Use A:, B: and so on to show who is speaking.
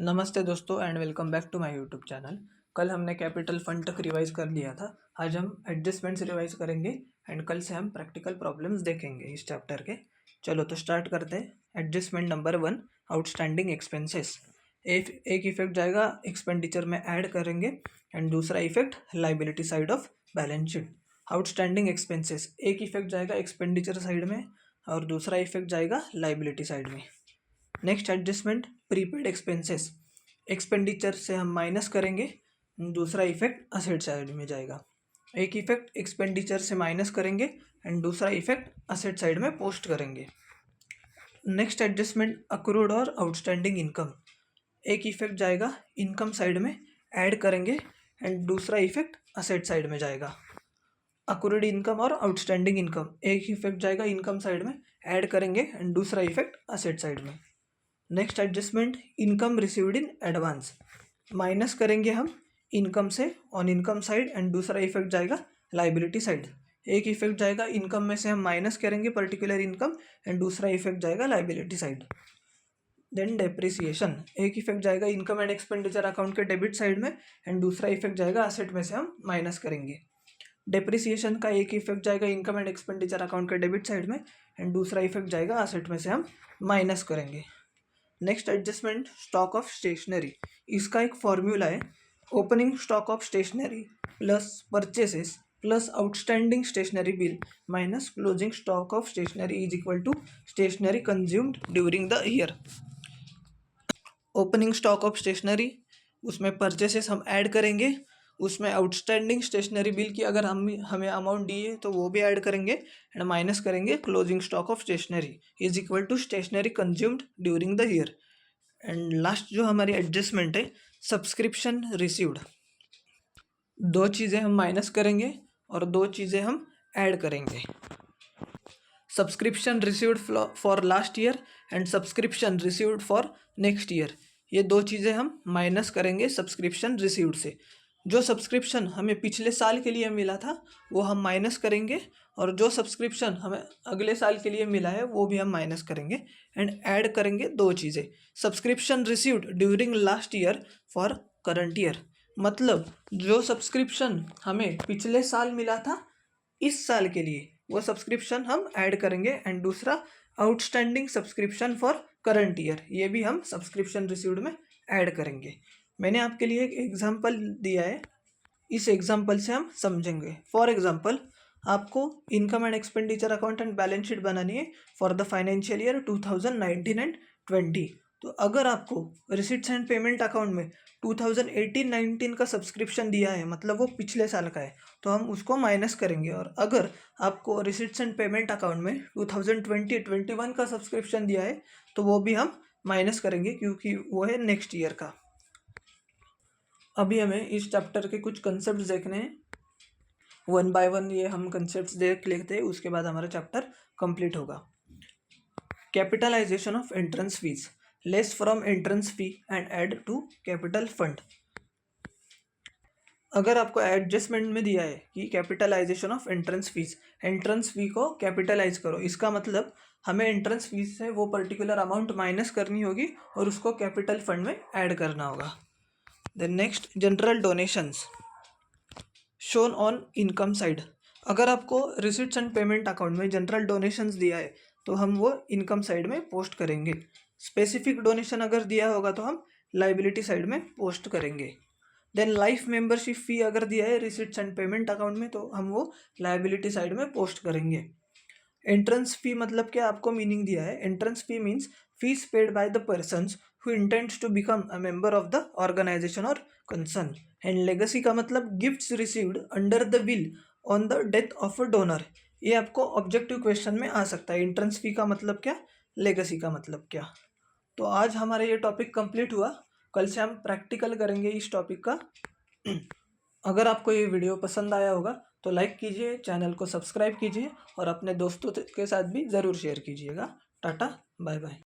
A: नमस्ते दोस्तों and welcome back to my YouTube channel. कल हमने कैपिटल फंड तक रिवाइज कर लिया था। आज हम एडजस्टमेंट्स रिवाइज करेंगे एंड कल से हम प्रैक्टिकल प्रॉब्लम्स देखेंगे इस चैप्टर के। चलो तो स्टार्ट करते हैं। Adjustment number 1, outstanding expenses. एक इफेक्ट जाएगा एक्सपेंडिचर में ऐड करेंगे एंड दूसरा effect liability side of balance sheet. Outstanding expenses, एक इफेक्ट जाएगा एक्सपेंडिचर साइड में और दूसरा इफेक्ट जाएगा लाइबिलिटी साइड में। Next adjustment prepaid expenses, expenditure से हम माइनस करेंगे, दूसरा इफेक्ट असेट साइड में जाएगा। एक इफेक्ट एक्सपेंडिचर से माइनस करेंगे एंड दूसरा इफेक्ट असेट साइड में पोस्ट करेंगे। नेक्स्ट एडजस्टमेंट अक्रूड और आउटस्टैंडिंग इनकम, एक इफेक्ट जाएगा इनकम साइड में ऐड करेंगे एंड दूसरा इफेक्ट असेट साइड में जाएगा। अक्रूड इनकम और आउटस्टैंडिंग इनकम, एक इफेक्ट जाएगा इनकम साइड में ऐड करेंगे एंड दूसरा इफेक्ट असेट साइड में। Next adjustment income received in advance, minus करेंगे हम इनकम से ऑन इनकम साइड एंड दूसरा इफेक्ट जाएगा लाइबिलिटी साइड। एक इफेक्ट जाएगा इनकम में से हम माइनस करेंगे पर्टिकुलर इनकम एंड दूसरा इफेक्ट जाएगा लाइबिलिटी साइड। देन डेप्रिसिएशन, एक इफेक्ट जाएगा इनकम एंड एक्सपेंडिचर अकाउंट के डेबिट साइड में एंड दूसरा इफेक्ट जाएगा असेट में से हम माइनस करेंगे। डेप्रिसिएशन का एक इफेक्ट जाएगा इनकम एंड एक्सपेंडिचर अकाउंट के डेबिट साइड में एंड दूसरा इफेक्ट जाएगा असेट में से हम माइनस करेंगे। Next adjustment stock of stationery, इसका एक फॉर्मूला है opening stock of stationery plus purchases plus outstanding stationery bill minus closing stock of stationery is equal to stationery consumed during the year. Opening stock of stationery, उसमें purchases हम add करेंगे, उसमें outstanding stationery bill की अगर हमें amount दी है तो वो भी ऐड करेंगे एंड माइनस करेंगे closing stock of stationery is equal to stationery consumed during the year. And last जो हमारी एडजस्टमेंट है सब्सक्रिप्शन रिसीव्ड, दो चीज़ें हम माइनस करेंगे और दो चीज़ें हम ऐड करेंगे। Subscription received for last year and subscription received for next year, ये दो चीज़ें हम माइनस करेंगे सब्सक्रिप्शन रिसीव्ड से। जो सब्सक्रिप्शन हमें पिछले साल के लिए मिला था वो हम माइनस करेंगे और जो सब्सक्रिप्शन हमें अगले साल के लिए मिला है वो भी हम माइनस करेंगे एंड ऐड करेंगे दो चीज़ें। Subscription received during last year for current year, मतलब जो सब्सक्रिप्शन हमें पिछले साल मिला था इस साल के लिए वो सब्सक्रिप्शन हम ऐड करेंगे एंड दूसरा outstanding subscription for current year, ये भी हम सब्सक्रिप्शन रिसीव्ड में ऐड करेंगे। मैंने आपके लिए एक एग्जाम्पल दिया है, इस एग्जाम्पल से हम समझेंगे। फॉर एग्जाम्पल आपको income and expenditure account and balance sheet बनानी है for the financial year 2019 and 20। तो अगर आपको रिसिट्स एंड पेमेंट अकाउंट में 2018-19 का सब्सक्रिप्शन दिया है, मतलब वो पिछले साल का है, तो हम उसको माइनस करेंगे। और अगर आपको रिसिट्स एंड पेमेंट अकाउंट में 2020-21 का सब्सक्रिप्शन दिया है तो वो भी हम माइनस करेंगे क्योंकि वो है नेक्स्ट ईयर का। अभी हमें इस चैप्टर के कुछ कंसेप्ट देखने हैं, वन बाय वन ये हम कंसेप्ट देख लेते हैं, उसके बाद हमारा चैप्टर कंप्लीट होगा। Capitalisation of entrance fees, less from entrance fee and add to capital fund. अगर आपको एडजस्टमेंट में दिया है कि capitalisation of entrance fees, entrance fee को कैपिटलाइज करो, इसका मतलब हमें एंट्रेंस फीस से वो पर्टिकुलर अमाउंट माइनस करनी होगी और उसको कैपिटल फंड में ऐड करना होगा। Then next general donations shown on income side, अगर आपको रिसिट्स एंड पेमेंट अकाउंट में जनरल डोनेशंस दिया है तो हम वो इनकम साइड में पोस्ट करेंगे। स्पेसिफिक डोनेशन अगर दिया होगा तो हम लाइबिलिटी साइड में पोस्ट करेंगे। देन लाइफ मेंबरशिप फ़ी अगर दिया है रिसिट्स एंड पेमेंट अकाउंट में तो हम वो लाइबिलिटी साइड में पोस्ट करेंगे। एंट्रेंस फी मतलब क्या, आपको मीनिंग दिया है, entrance fee means fees paid by the persons who intends to become a member of the organization or concern, and legacy का मतलब gifts received under the will on the death of a donor। ये आपको objective question में आ सकता है, entrance fee का मतलब क्या, लेगेसी का मतलब क्या। तो आज हमारा ये टॉपिक कंप्लीट हुआ, कल से हम प्रैक्टिकल करेंगे इस टॉपिक का। अगर आपको ये वीडियो पसंद आया होगा तो लाइक कीजिए, चैनल को सब्सक्राइब कीजिए और अपने दोस्तों के साथ भी ज़रूर शेयर कीजिएगा। टाटा बाय बाय।